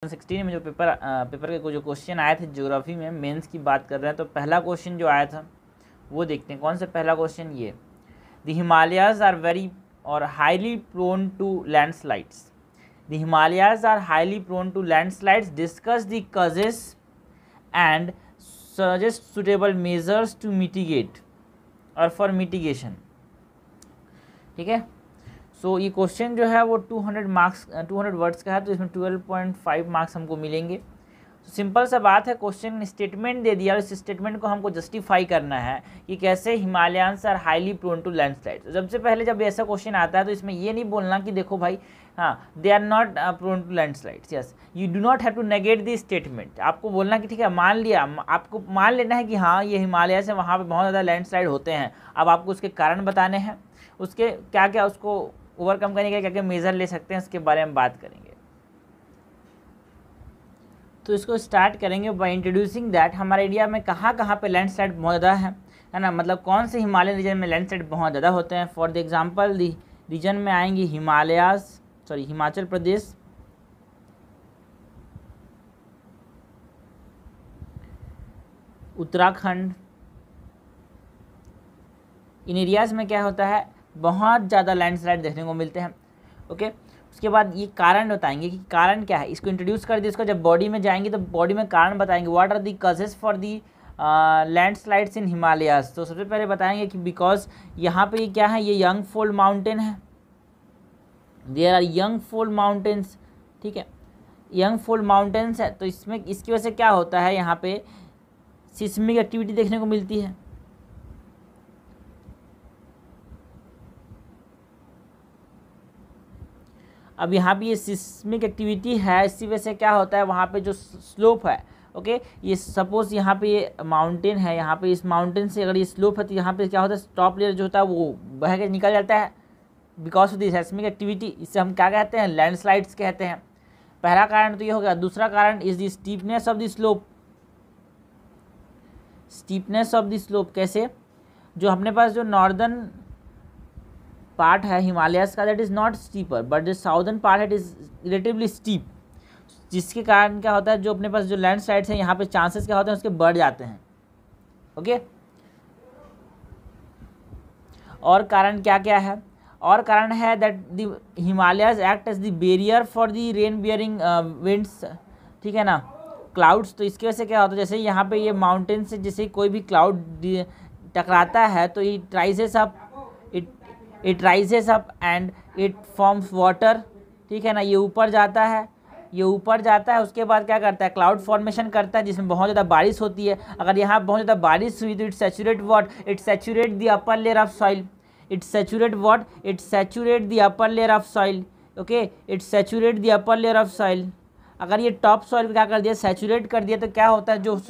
2016 में जो पेपर के जो क्वेश्चन आए थे ज्योग्राफी में, मेंस की बात कर रहे हैं, तो पहला क्वेश्चन जो आया था वो देखते हैं। कौन सा पहला क्वेश्चन? ये, the Himalayas are very or highly prone to landslides. The Himalayas are highly prone to landslides, discuss the causes and suggest suitable measures to mitigate or for mitigation. ठीक है, सो ये क्वेश्चन जो है वो 200 वर्ड्स का है, तो इसमें 12.5 मार्क्स हमको मिलेंगे। तो सिंपल सा बात है, क्वेश्चन स्टेटमेंट दे दिया और इस स्टेटमेंट को हमको जस्टिफाई करना है कि कैसे Himalayans are highly prone to landslide. सबसे पहले जब ऐसा क्वेश्चन आता है तो इसमें ये नहीं बोलना कि देखो भाई हाँ they are not prone to landslides. Yes, you do not have to negate the statement. आपको बोलना कि ठीक है, मान लिया, आपको मान लेना है कि हाँ ये हिमालय से वहाँ पर बहुत ज़्यादा लैंडस्लाइड होते हैं। अब आपको उसके कारण बताने हैं, उसके क्या क्या उसको ओवरकम करने के क्या क्या मेजर ले सकते हैं, उसके बारे में बात करेंगे। तो इसको स्टार्ट करेंगे बाय इंट्रोड्यूसिंग दैट हमारे इंडिया में कहाँ कहाँ पे लैंडस्लाइड बहुत ज़्यादा है ना, मतलब कौन से हिमालयन रीजन में लैंडस्लाइड बहुत ज़्यादा होते हैं। For the example the region में आएंगी हिमाचल प्रदेश, उत्तराखंड। इन एरियाज़ में क्या होता है, बहुत ज़्यादा लैंडस्लाइड देखने को मिलते हैं। ओके, उसके बाद ये कारण बताएंगे कि कारण क्या है, इसको इंट्रोड्यूस कर दिया। इसको जब बॉडी में जाएंगे तो बॉडी में कारण बताएंगे, what are the causes for the landslides in Himalayas. तो सबसे पहले बताएंगे कि बिकॉज यहाँ पे ये क्या है, ये यंग फोल्ड माउंटेन है, there are young fold mountains. ठीक है, यंग फोल्ड माउंटेन्स है, तो इसमें इसकी वजह से क्या होता है, यहाँ पे सिस्मिक एक्टिविटी देखने को मिलती है। अब यहाँ पे ये सिस्मिक एक्टिविटी है, इसी वजह से क्या होता है, वहाँ पे जो स्लोप है, ओके, ये सपोज यहाँ पे ये माउंटेन है, यहाँ पे इस माउंटेन से अगर ये स्लोप है तो यहाँ पे क्या होता है, टॉप लेयर जो होता है वो बह के निकल जाता है because of the seismic activity. इससे हम क्या कहते हैं, लैंडस्लाइड्स कहते हैं। पहला कारण तो ये हो गया। दूसरा कारण is the steepness of the slope. Steepness of the slope कैसे, जो अपने पास जो नॉर्दर्न पार्ट है हिमालयस का, that is not steeper, but जो साउदर्न पार्ट है इट इज़ रिलेटिवली स्टीप, जिसके कारण क्या होता है, जो अपने पास जो लैंड स्लाइड्स हैं यहाँ पे चांसेस क्या होते हैं, उसके बढ़ जाते हैं। ओके, और कारण क्या क्या है, और कारण है that the Himalayas act as the barrier for the rain bearing winds. ठीक है ना, क्लाउड्स। तो इसकी वजह से क्या होता है, जैसे यहाँ पे ये माउंटेन से जैसे कोई भी क्लाउड टकराता है तो it rises up and it forms water. ठीक है ना, ये ऊपर जाता है, उसके बाद क्या करता है, क्लाउड फॉर्मेशन करता है जिसमें बहुत ज़्यादा बारिश होती है। अगर यहाँ बहुत ज़्यादा बारिश हुई तो it saturate the upper layer of soil. It saturate the upper layer of soil. Okay, it saturate the upper layer of soil. अगर ये टॉप सॉइल को क्या कर दिया, सैचुरेट कर दिया, तो क्या होता है, जो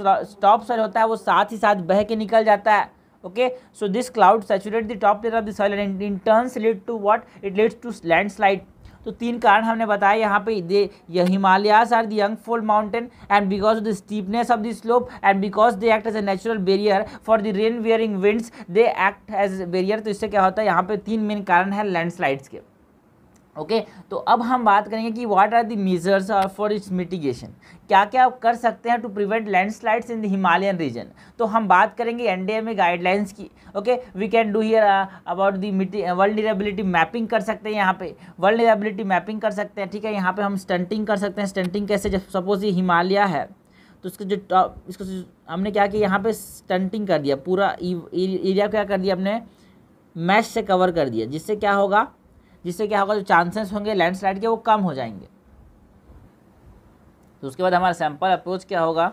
टॉप सॉइल होता है वो साथ ही साथ बह के निकल जाता है। Okay, so this cloud saturate the top layer of the soil and in turns lead to what? It leads to landslide. तो तीन कारण हमने बताया यहाँ पे। ये Himalayas are the young fold mountain and because of the steepness of the slope and because they act as a natural barrier for the rain bearing winds, they act as barrier. तो इससे क्या होता है, यहाँ पे तीन मेन कारण है लैंडस्लाइड्स के। ओके, तो अब हम बात करेंगे कि what are the measures for its mitigation, क्या क्या कर सकते हैं to prevent landslides in the Himalayan region. तो हम बात करेंगे एनडीएमए गाइडलाइंस की। Okay, we can do here about the vulnerability mapping कर सकते हैं, यहाँ पे वल्नरेबिलिटी मैपिंग कर सकते हैं। ठीक है, यहाँ पे हम स्टंटिंग कर सकते हैं। स्टंटिंग कैसे, जब सपोज ये हिमालय है तो उसके जो टॉप, इसको हमने क्या किया, यहाँ पे स्टंटिंग कर दिया, पूरा एरिया क्या कर दिया, हमने मैश से कवर कर दिया, जिससे क्या होगा, जो चांसेस होंगे लैंडस्लाइड के वो कम हो जाएंगे। तो उसके बाद हमारा सैम्पल अप्रोच क्या होगा,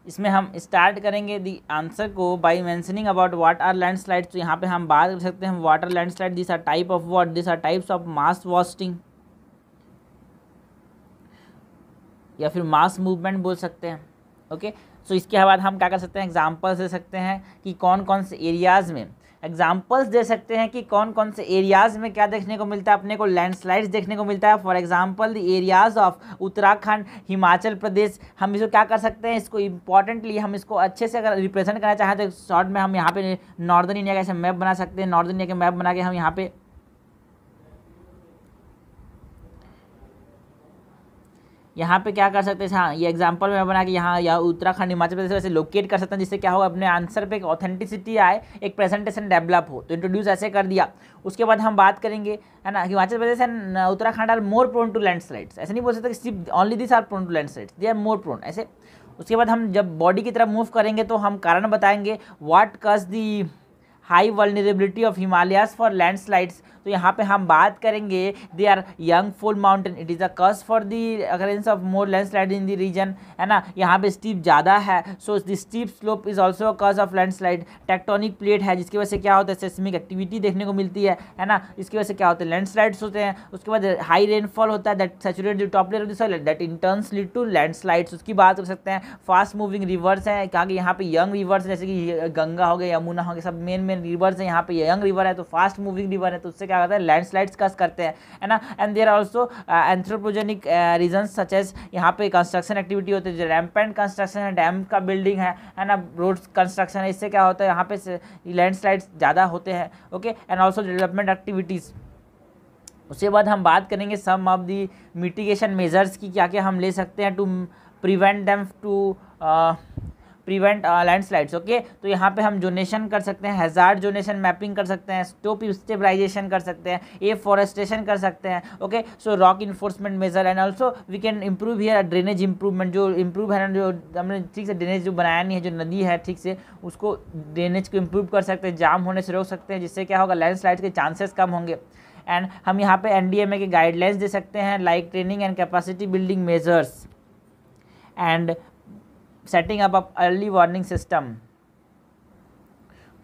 इसमें हम स्टार्ट करेंगे दी आंसर को by mentioning about what are landslides. तो यहाँ पे हम बात कर सकते हैं water landslide, this are type of what, this are types of mass wasting, या फिर मास मूवमेंट बोल सकते हैं। ओके, सो इसके बाद हम क्या कर सकते हैं, एग्जाम्पल्स दे सकते हैं कि कौन कौन से एरियाज़ में, एग्जाम्पल्स दे सकते हैं कि कौन कौन से एरियाज़ में क्या देखने को मिलता है, अपने को लैंडस्लाइड्स देखने को मिलता है। For example the areas of Uttarakhand, Himachal Pradesh. हम इसको क्या कर सकते हैं, इसको इंपॉर्टेंटली हम इसको अच्छे से अगर रिप्रेजेंट करना चाहें तो शॉर्ट में हम यहाँ पे नॉर्दर्न इंडिया का ऐसे मैप बना सकते हैं। नॉर्दर्न इंडिया के मैप बना के हम यहाँ पे यहाँ पे क्या कर सकते हैं, हाँ ये एग्जांपल में बना कि यहाँ उत्तराखंड हिमाचल प्रदेश वैसे लोकेट कर सकते हैं, जिससे क्या होगा अपने आंसर पे एक ऑथेंटिसिटी आए, एक प्रेजेंटेशन डेवलप हो। तो इंट्रोड्यूस ऐसे कर दिया। उसके बाद हम बात करेंगे, है ना, Himachal Pradesh and Uttarakhand are more prone to landslides. ऐसे नहीं बोल सकते कि सिर्फ only this are prone to landslides, they are more prone ऐसे। उसके बाद हम जब बॉडी की तरफ मूव करेंगे तो हम कारण बताएंगे, what cause the high vulnerability of Himalayas for landslides. तो यहाँ पे हम बात करेंगे they are young full mountain, it is a cause for the occurrence of more landslide in the region, है ना। यहाँ पे स्टीप ज़्यादा है, so the steep slope is also a cause of landslide. Tectonic plate है जिसकी वजह से क्या होता है, सेस्मिक एक्टिविटी देखने को मिलती है ना, इसकी वजह से क्या होता है, लैंडस्लाइड्स होते हैं। उसके बाद हाई रेनफॉल होता है that saturate the top layer of the soil that in turns lead to landslides. उसकी बात कर सकते हैं। फास्ट मूविंग रिवर्स हैं, कहा कि यहाँ पे यंग रिवर्स जैसे कि गंगा हो गया, यमुना हो गया, सब मेन रिवर्स हैं। यहाँ पे यंग रिवर है तो फास्ट मूविंग रिवर है, तो उससे क्या करता है, लैंडस्लाइड्स कस करते हैं, है ना। And there are also anthropogenic reasons such as, यहाँ पे कंस्ट्रक्शन एक्टिविटी होती है, जो रैम्पेंट कंस्ट्रक्शन है, डैम का बिल्डिंग है ना, रोड कंस्ट्रक्शन है, इससे क्या होता है यहाँ पे लैंडस्लाइड्स ज़्यादा होते हैं। Okay, and also development activities. उसके बाद हम बात करेंगे some of the mitigation measures की, क्या क्या हम ले सकते हैं to prevent them to prevent landslides. Okay, तो यहाँ पे हम जोनेशन कर सकते हैं, हैजार्ड जोनेशन मैपिंग कर सकते हैं, स्टोप स्टेबलाइजेशन कर सकते हैं, एफॉरेस्टेशन कर सकते हैं। Okay, so rock enforcement measure and also we can improve here drainage improvement. जो इम्प्रूव है ना, जो हमने ठीक से ड्रेनेज जो बनाया नहीं है, जो नदी है ठीक से उसको ड्रेनेज को इम्प्रूव कर सकते हैं, जाम होने से रोक सकते हैं, जिससे क्या होगा, लैंडस्लाइड्स के चांसेस कम होंगे। एंड हम यहाँ पे NDMA के गाइडलाइंस दे सकते हैं, like training and capacity building measures and setting up early warning system.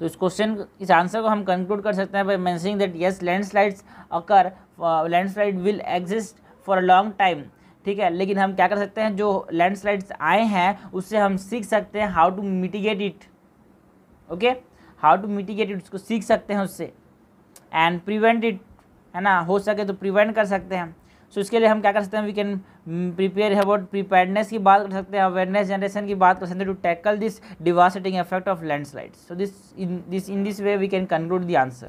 तो इस क्वेश्चन, इस आंसर को हम कंक्लूड कर सकते हैं by mentioning that yes landslides occur, landslide will exist for a long time. ठीक है, लेकिन हम क्या कर सकते हैं, जो लैंडस्लाइड्स आए हैं उससे हम सीख सकते हैं how to mitigate it. Okay, how to mitigate it, उसको सीख सकते हैं उससे, एंड प्रिवेंट इट, है ना, हो सके तो प्रिवेंट कर सकते हैं। सो इसके लिए हम क्या कर सकते हैं, we can prepare about preparedness की बात कर सकते हैं, अवेयरनेस जनरेशन की बात कर सकते हैं to tackle this devastating effect of landslides. So in this way we can conclude the answer.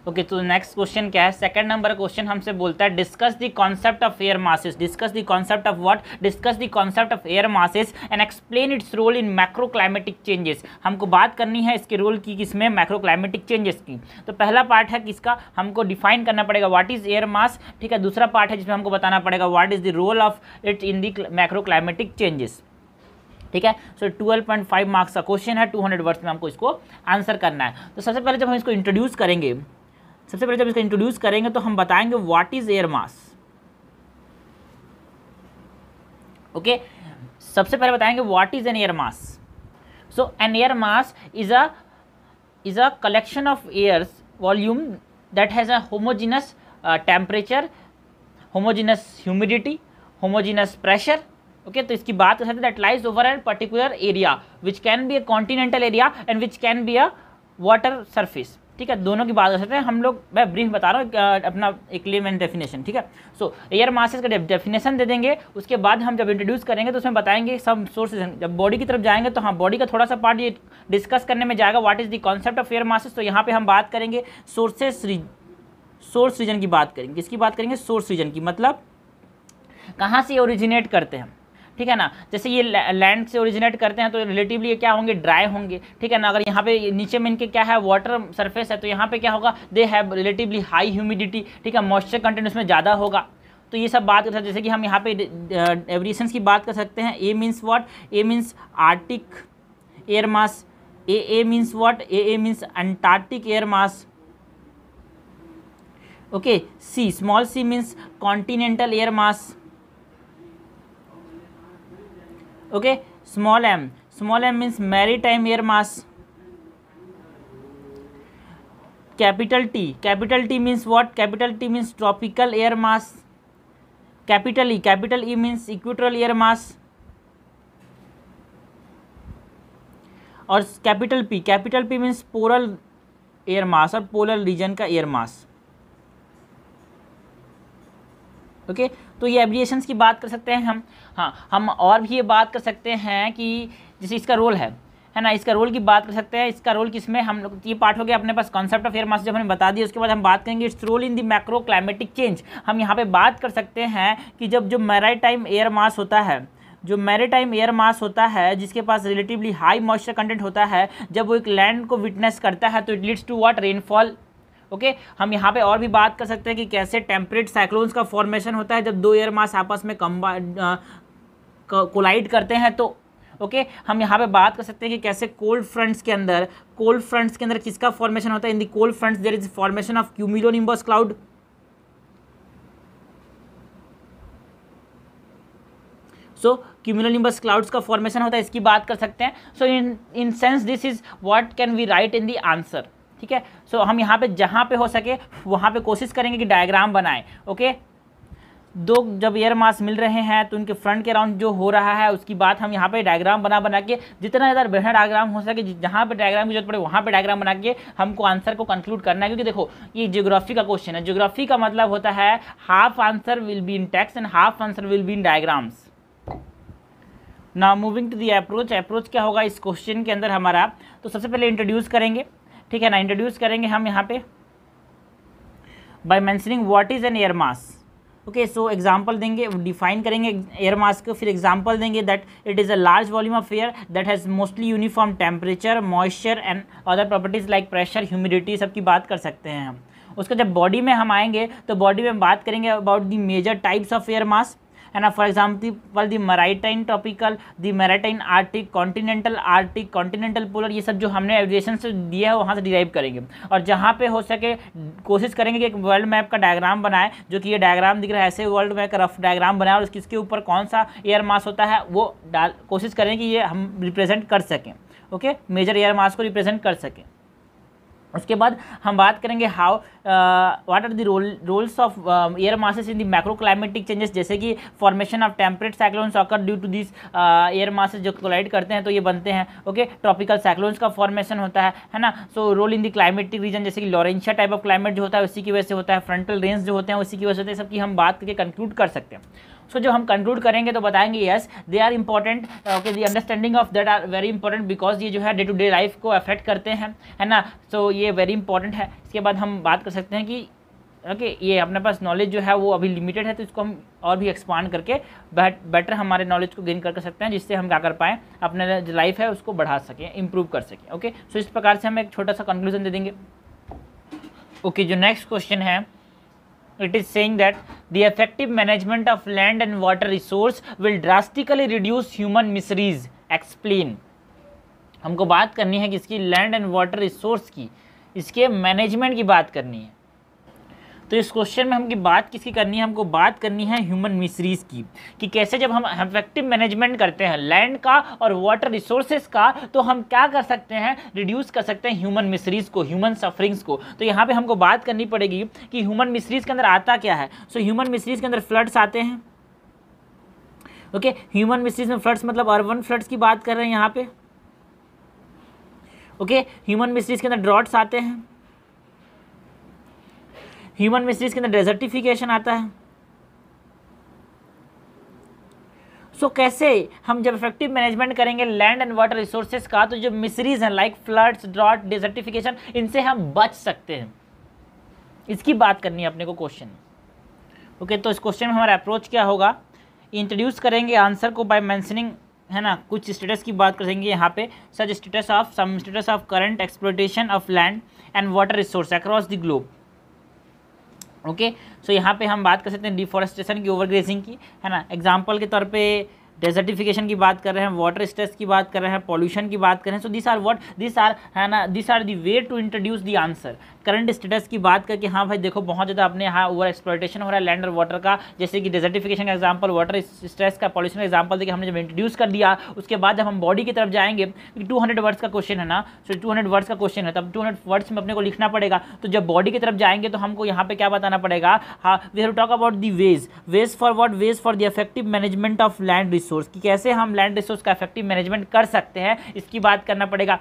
Okay, तो नेक्स्ट क्वेश्चन क्या है, सेकंड नंबर क्वेश्चन हमसे बोलता है discuss the concept of air masses. Discuss the concept of what, discuss the concept of air masses and explain its role in macro climatic changes. हमको बात करनी है इसके रोल की, किसमें, मैक्रो क्लाइमेटिक चेंजेस की। तो पहला पार्ट है किसका, हमको डिफाइन करना पड़ेगा व्हाट इज एयर मास। ठीक है, दूसरा पार्ट है जिसमें हमको बताना पड़ेगा what is the role of it in the macro climatic changes. ठीक है, सो 12.5 मार्क्स का क्वेश्चन है, 200 वर्ड्स में हमको इसको आंसर करना है। तो सबसे पहले जब हम इसको इंट्रोड्यूस करेंगे तो हम बताएंगे what is air mass. Okay, सबसे पहले बताएंगे what is an air mass. So an air mass is a collection of airs volume that has a homogenous temperature, homogenous humidity, homogenous pressure. Okay, तो इसकी बात कर सकते हैं that lies over an particular area which can be a continental area and which can be a water surface. ठीक है, दोनों की बात कर सकते हैं हम लोग। मैं ब्रीफ बता रहा हूँ अपना एक लेम एंड डेफिनेशन। ठीक है, सो एयर मासेस का डेफिनेशन दे देंगे, उसके बाद हम जब इंट्रोड्यूस करेंगे तो उसमें बताएंगे सब सोर्सेज। जब बॉडी की तरफ जाएंगे तो हाँ, बॉडी का थोड़ा सा पार्ट ये डिस्कस करने में जाएगा what is the concept of air masses. तो यहाँ पे हम बात करेंगे सोर्स रीजन की बात करेंगे। किसकी बात करेंगे, सोर्स रीजन की, मतलब कहाँ से ओरिजिनेट करते हैं। ठीक है ना, जैसे ये लैंड से ओरिजिनेट करते हैं तो रिलेटिवली ये क्या होंगे, ड्राई होंगे। ठीक है ना, अगर यहाँ पे नीचे में इनके क्या है, वाटर सरफेस है, तो यहाँ पे क्या होगा, they have relatively high humidity. ठीक है, मॉइस्चर कंटेंट उसमें ज़्यादा होगा। तो ये सब बात कर सकते हैं, जैसे कि हम यहाँ पे एवरिएशंस की बात कर सकते हैं। A means what, A means Arctic air mass, A means what, A means Antarctic air mass. Okay, C, small c means continental air mass. Okay, small m means maritime air mass. Capital T means what, capital T means tropical air mass. capital E means equatorial air mass. और capital P means polar air mass और polar region का air mass. Okay, तो ये एब्रिएशंस की बात कर सकते हैं हम। हाँ, हम और भी ये बात कर सकते हैं कि जैसे इसका रोल है है ना, इसका रोल की बात कर सकते हैं। इसका रोल किसमें, हम लोग ये पार्ट हो गया अपने पास कॉन्सेप्ट ऑफ एयर मास जब हमने बता दिया, उसके बाद हम बात करेंगे its role in the macro climatic change. हम यहाँ पे बात कर सकते हैं कि जब जो मैरीटाइम एयर मास होता है, जो मैरीटाइम एयर मास होता है जिसके पास रिलेटिवली हाई मॉइस्चर कंटेंट होता है, जब वो एक लैंड को विटनेस करता है तो it leads to what, rainfall. Okay, हम यहाँ पे और भी बात कर सकते हैं कि कैसे टेम्परेट साइक्लोन्स का फॉर्मेशन होता है जब दो एयर मास आपस में कोलाइड करते हैं तो। ओके, हम यहाँ पे बात कर सकते हैं कि कैसे कोल्ड फ्रंट्स के अंदर किसका फॉर्मेशन होता है। In the cold fronts there is formation of cumulonimbus cloud. So cumulonimbus clouds का फॉर्मेशन होता है, इसकी बात कर सकते हैं। So in sense this is what can we write in the answer. ठीक है, सो हम यहाँ पे जहाँ पे हो सके वहाँ पे कोशिश करेंगे कि डायग्राम बनाएं। ओके, दो जब एयर मास मिल रहे हैं तो उनके फ्रंट के अराउंड जो हो रहा है उसकी बात हम यहाँ पे डायग्राम बना के, जितना ज़्यादा बढ़िया डायग्राम हो सके, जहाँ पे डायग्राम की जरूरत पड़े वहाँ पे डायग्राम बना के हमको आंसर को कंक्लूड करना है। क्योंकि देखो ये ज्योग्राफी का क्वेश्चन है, ज्योग्राफी का मतलब होता है half answer will be in text and half answer will be in diagrams. Now moving to the approach. Approach क्या होगा इस क्वेश्चन के अंदर हमारा, तो सबसे पहले इंट्रोड्यूस करेंगे। ठीक है ना, इंट्रोड्यूस करेंगे हम यहाँ पे by mentioning what is an air mass. Okay, so example देंगे, डिफाइन करेंगे एयर मास को, फिर एग्जाम्पल देंगे that it is a large volume of air that has mostly uniform temperature, moisture and other properties like pressure, humidity, सबकी बात कर सकते हैं हम। उसका जब बॉडी में हम आएंगे तो बॉडी में हम बात करेंगे about the major types of air mass, है ना। For example the maritime tropical, the maritime arctic, continental polar, ये सब जो हमने एविएशन से दिया है वहाँ से डिराइव करेंगे। और जहाँ पे हो सके कोशिश करेंगे कि एक वर्ल्ड मैप का डायग्राम बनाए, जो कि ये डायग्राम दिख रहा है ऐसे वर्ल्ड मैप का रफ डायग्राम बनाए और इसके ऊपर कौन सा एयर मास होता है वो कोशिश करें कि ये हम रिप्रेजेंट कर सकें। ओके, मेजर एयर मास को रिप्रेजेंट कर सकें। उसके बाद हम बात करेंगे how what are the roles of air masses in the macro climatic changes, जैसे कि formation of temperate cyclones occur due to this air masses जो कोलाइड करते हैं तो ये बनते हैं। ओके, ट्रॉपिकल साइक्लोन्स का फॉर्मेशन होता है ना। So role in the climatic region, जैसे कि लॉरेंशिया टाइप ऑफ क्लाइमेट जो होता है उसी की वजह से होता है, फ्रंटल रेंज जो होते हैं उसी की वजह से होते हैं, सबकी हम बात करके कंक्लूड कर सकते हैं। सो जो हम कंक्लूड करेंगे तो बताएंगे yes they are important. Okay, the understanding of that are very important because ये जो है डे टू डे लाइफ को अफेक्ट करते हैं, है ना। सो ये वेरी इंपॉर्टेंट है। इसके बाद हम बात कर सकते हैं कि ओके ये अपने पास नॉलेज जो है वो अभी लिमिटेड है तो इसको हम और भी एक्सपांड करके बेटर हमारे नॉलेज को गेन कर सकते हैं, जिससे हम क्या कर पाएँ अपने जो लाइफ है उसको बढ़ा सकें, इंप्रूव कर सकें। ओके, सो इस प्रकार से हम एक छोटा सा कंक्लूजन दे देंगे। ओके, जो नेक्स्ट क्वेश्चन है it is saying that the effective management of land and water resource will drastically reduce human miseries. Explain. हमको बात करनी है किसकी, लैंड एंड वाटर रिसोर्स की, इसके मैनेजमेंट की बात करनी है। तो इस क्वेश्चन में हमकी बात किसकी करनी है, हमको बात करनी है ह्यूमन मिसरीज की, कि कैसे जब हम इफेक्टिव मैनेजमेंट करते हैं लैंड का और वाटर रिसोर्सेज का तो हम क्या कर सकते हैं, रिड्यूस कर सकते हैं ह्यूमन मिसरीज को, ह्यूमन सफरिंग्स को। तो यहाँ पे हमको बात करनी पड़ेगी कि ह्यूमन मिसरीज के अंदर आता क्या है। सो ह्यूमन मिसरीज के अंदर फ्लड्स आते हैं। ओके, ह्यूमन मिसरीज में फ्लड्स मतलब अर्बन फ्लड्स की बात कर रहे हैं यहाँ पे। ओके, ह्यूमन मिसरीज के अंदर ड्रॉट्स आते हैं। ह्यूमन मिसरीज के अंदर डेजर्टिफिकेशन आता है। सो कैसे हम जब इफेक्टिव मैनेजमेंट करेंगे लैंड एंड वाटर रिसोर्सेज का तो जो मिसरीज हैं लाइक फ्लड्स, ड्रॉट, डेजर्टिफिकेशन, इनसे हम बच सकते हैं, इसकी बात करनी है अपने को क्वेश्चन। ओके, तो इस क्वेश्चन में हमारा अप्रोच क्या होगा, इंट्रोड्यूस करेंगे आंसर को बाय मेंशनिंग, है ना, कुछ स्टेटस की बात करेंगे यहाँ पे, such status of some status of current exploitation of land and water resource across the globe. Okay, so यहाँ पे हम बात कर सकते हैं डिफॉरेस्टेशन की, ओवरग्रेजिंग की, है ना। एग्जांपल के तौर पे डेजर्टिफिकेशन की बात कर रहे हैं, वाटर स्ट्रेस की बात कर रहे हैं, पॉल्यूशन की बात कर रहे हैं। So this are what, this are, है ना, this are the way to introduce the answer. Current status की बात करके हाँ भाई देखो बहुत ज़्यादा अपने यहाँ ओवर एक्सप्लॉयटेशन हो रहा है लैंड और वाटर का, जैसे कि डेजर्टिफिकेशन का एग्जांपल, वाटर स्ट्रेस का, पॉल्यूशन का एग्जांपल देखिए हमने जब इंट्रोड्यूस कर दिया उसके बाद जब हम बॉडी की तरफ जाएंगे, 200 वर्ड्स का क्वेश्चन है ना, सो 200 वर्ड्स का क्वेश्चन है तब 200 वर्ड्स में अपने को लिखना पड़ेगा। तो जब बॉडी की तरफ जाएंगे तो हमको यहाँ पे क्या बताना पड़ेगा, हाँ we have to talk about the ways for what, ways for the effective management of land resource, कि कैसे हम लैंड रिसोर्स का इफेक्टिव मैनेजमेंट कर सकते हैं, इसकी बात करना पड़ेगा।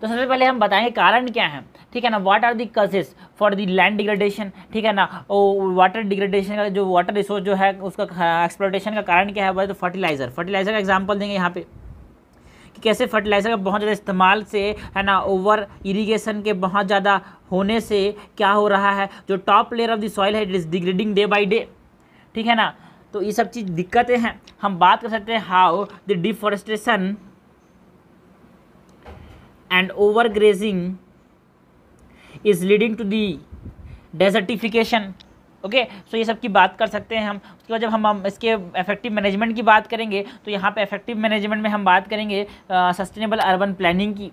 तो सबसे पहले हम बताएंगे कारण क्या है, ठीक है ना, what are the causes for the land degradation, ठीक है ना, वाटर डिग्रेडेशन का जो वाटर रिसोर्स जो है उसका एक्सप्लॉयटेशन का कारण क्या है, तो फर्टिलाइजर का एग्जांपल देंगे यहाँ पे कि कैसे फर्टिलाइज़र का बहुत ज़्यादा इस्तेमाल से, है ना, ओवर इरीगेशन के बहुत ज़्यादा होने से क्या हो रहा है, जो top layer of the soil है it is degrading day by day, ठीक है ना। तो ये सब चीज़ दिक्कतें हैं। हम बात कर सकते हैं how the deforestation and over grazing is leading to the desertification. Okay, so ये सब की बात कर सकते हैं हम। उसके बाद जब हम इसके इफेक्टिव मैनेजमेंट की बात करेंगे तो यहाँ पे इफेक्टिव मैनेजमेंट में हम बात करेंगे सस्टेनेबल अर्बन प्लानिंग की।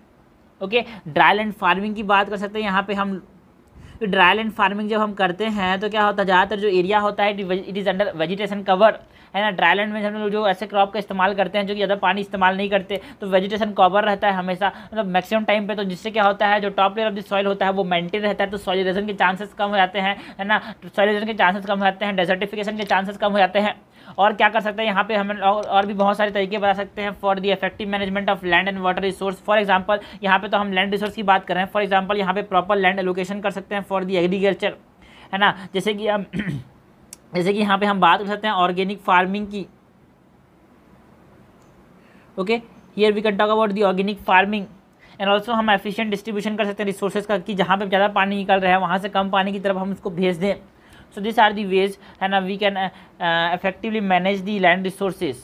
ओके, ड्राई लैंड फार्मिंग की बात कर सकते हैं यहाँ पे हम। ड्राई लैंड फार्मिंग जब हम करते हैं तो क्या होता है, ज़्यादातर जो एरिया होता है it is under vegetation cover, है ना। ड्राई लैंड में हम लोग जो ऐसे क्रॉप का इस्तेमाल करते हैं जो कि ज़्यादा पानी इस्तेमाल नहीं करते, तो वेजिटेशन कवर रहता है हमेशा, मतलब मैक्सिमम टाइम पे, तो जिससे क्या होता है जो top layer of the soil होता है वो मेंटेन रहता है, तो सॉइल इरोजन के चांसेस कम हो जाते हैं, है ना। सॉइल इरोजन के चांसेस कम हो जाते हैं, डेजर्टिफिकेशन के चांसेस कम हो जाते हैं। और क्या कर सकते हैं यहाँ पे हमें और भी बहुत सारे तरीके बता सकते हैं for the effective management of land and water resource. For example यहाँ पे तो हम लैंड रिसोर्स की बात कर रहे हैं, फॉर एग्जांपल यहाँ पे प्रॉपर लैंड एलोकेशन कर सकते हैं फॉर द एग्रीकल्चर, है ना। जैसे कि हम जैसे कि यहाँ पे हम बात कर सकते हैं ऑर्गेनिक फार्मिंग की। Okay, here we can talk about the organic farming and also हम एफिशिएंट डिस्ट्रीब्यूशन कर सकते हैं रिसोर्सेज का, कि जहाँ पे ज़्यादा पानी निकल रहा है वहाँ से कम पानी की तरफ हम उसको भेज दें। So this are the ways, है ना, we can effectively manage the land resources.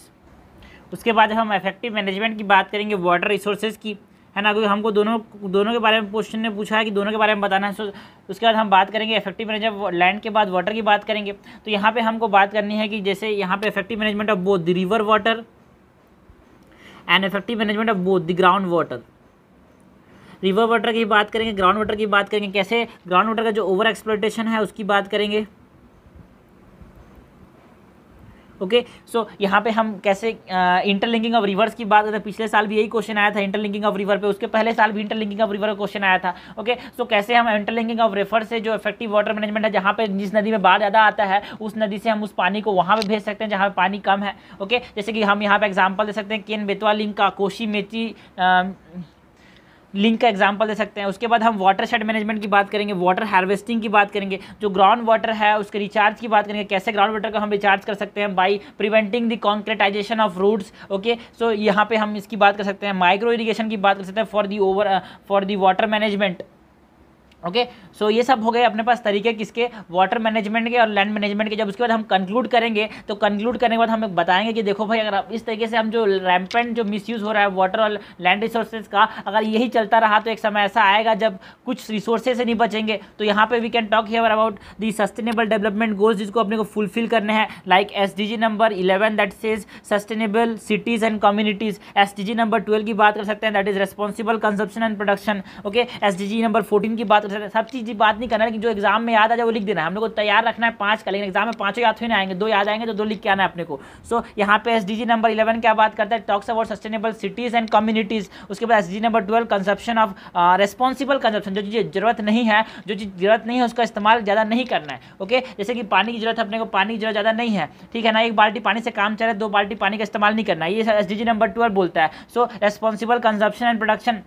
उसके बाद हम इफेक्टिव मैनेजमेंट की बात करेंगे वाटर रिसोर्सेज की, है ना, क्योंकि हमको दोनों के बारे में क्वेश्चन ने पूछा है कि दोनों के बारे में बताना है। सो उसके बाद हम बात करेंगे इफेक्टिव मैनेजमेंट, लैंड के बाद वाटर की बात करेंगे। तो यहाँ पे हमको बात करनी है कि जैसे यहाँ पे effective management of both the river water and effective management of both the ground water. River water की बात करेंगे, ग्राउंड वाटर की बात करेंगे, कैसे ग्राउंड वाटर का जो ओवर एक्सप्लॉयटेशन है उसकी बात करेंगे। ओके, सो यहाँ पे हम कैसे इंटरलिंकिंग ऑफ रिवर्स की बात करते हैं। पिछले साल भी यही क्वेश्चन आया था इंटरलिंकिंग ऑफ रिवर पे, उसके पहले साल भी इंटरलिंकिंग ऑफ रिवर का क्वेश्चन आया था। ओके, सो कैसे हम इंटरलिंकिंग ऑफ रिवर से जो इफेक्टिव वाटर मैनेजमेंट है, जहाँ पे जिस नदी में बाढ़ ज़्यादा आता है उस नदी से हम उस पानी को वहाँ पे भेज सकते हैं जहाँ पे पानी कम है। ओके, जैसे कि हम यहाँ पे एग्जाम्पल दे सकते हैं केन बेतवा लिंक का, कोशी मेची लिंक का एग्जांपल दे सकते हैं। उसके बाद हम वाटर शेड मैनेजमेंट की बात करेंगे, वाटर हार्वेस्टिंग की बात करेंगे, जो ग्राउंड वाटर है उसके रिचार्ज की बात करेंगे, कैसे ग्राउंड वाटर को हम रिचार्ज कर सकते हैं by preventing the concretization of roots. Okay, so यहाँ पे हम इसकी बात कर सकते हैं, माइक्रो इरीगेशन की बात कर सकते हैं for the water management. Okay, so ये सब हो गए अपने पास तरीके किसके, वाटर मैनेजमेंट के और लैंड मैनेजमेंट के। जब उसके बाद हम कंक्लूड करेंगे तो कंक्लूड करने के बाद हम बताएंगे कि देखो भाई, अगर आप इस तरीके से हम जो रैम्पेंट जो मिसयूज़ हो रहा है वाटर और लैंड रिसोर्सेज का, अगर यही चलता रहा तो एक समय ऐसा आएगा जब कुछ रिसोर्सेज से नहीं बचेंगे। तो यहाँ पे we can talk here about the sustainable development goals जिसको अपने को फुलफिल करने हैं, like SDG number 11 that says sustainable cities and communities. SDG number 12 की बात कर सकते हैं that is responsible consumption and production. Okay, SDG number 14 की बात, सब चीज़ बात नहीं करना है, लेकिन जो एग्जाम में याद आ जाए वो लिख देना है। हम लोग को तैयार रखना है 5 का, लेकिन एग्जाम में 5 याद थोड़ी ना आएंगे, 2 याद आएंगे तो 2 लिख के आना है अपने को। सो यहाँ पे SDG नंबर 11 क्या बात करता है, talks about sustainable cities and communities. उसके बाद SDG number 12 consumption of responsible consumption, जो चीज़ जरूरत नहीं है, जो चीज़ जरूरत नहीं है उसका इस्तेमाल ज़्यादा नहीं करना है। ओके, जैसे कि पानी की जरूरत है अपने को, पानी की जरूरत ज़्यादा नहीं है, ठीक है ना, 1 बाल्टी पानी से काम चले, 2 बाल्टी पानी का इस्तेमाल नहीं करना है, ये SDG नंबर 12 बोलता है। So responsible consumption and production.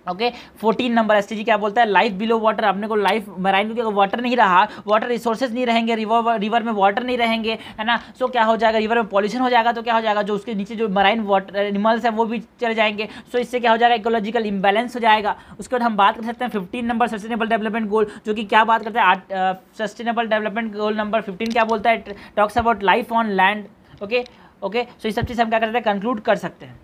Okay, 14 number SDG क्या बोलता है, लाइफ बिलो वाटर। अपने को लाइफ मराइन, क्योंकि अगर वाटर नहीं रहा, वाटर रिसोर्सेज नहीं रहेंगे, रिवर में वाटर नहीं रहेंगे, है ना, सो क्या हो जाएगा, रिवर में पॉल्यूशन हो जाएगा, तो क्या हो जाएगा, जो उसके नीचे जो मराइन वाटर एनिमल्स है वो भी चले जाएंगे। सो इससे क्या हो जाएगा, इकोलॉजिकल इंबैलेंस हो जाएगा। उसके बाद हम बात कर सकते हैं 15 नंबर सस्टेनेबल डेवलपमेंट गोल, जो कि क्या बात करते हैं, सस्टेनेबल डेवलपमेंट गोल नंबर 15 क्या बोलता है, talks about life on land. Okay, so ये सब चीज़ हम क्या करते हैं, कंक्लूड कर सकते हैं।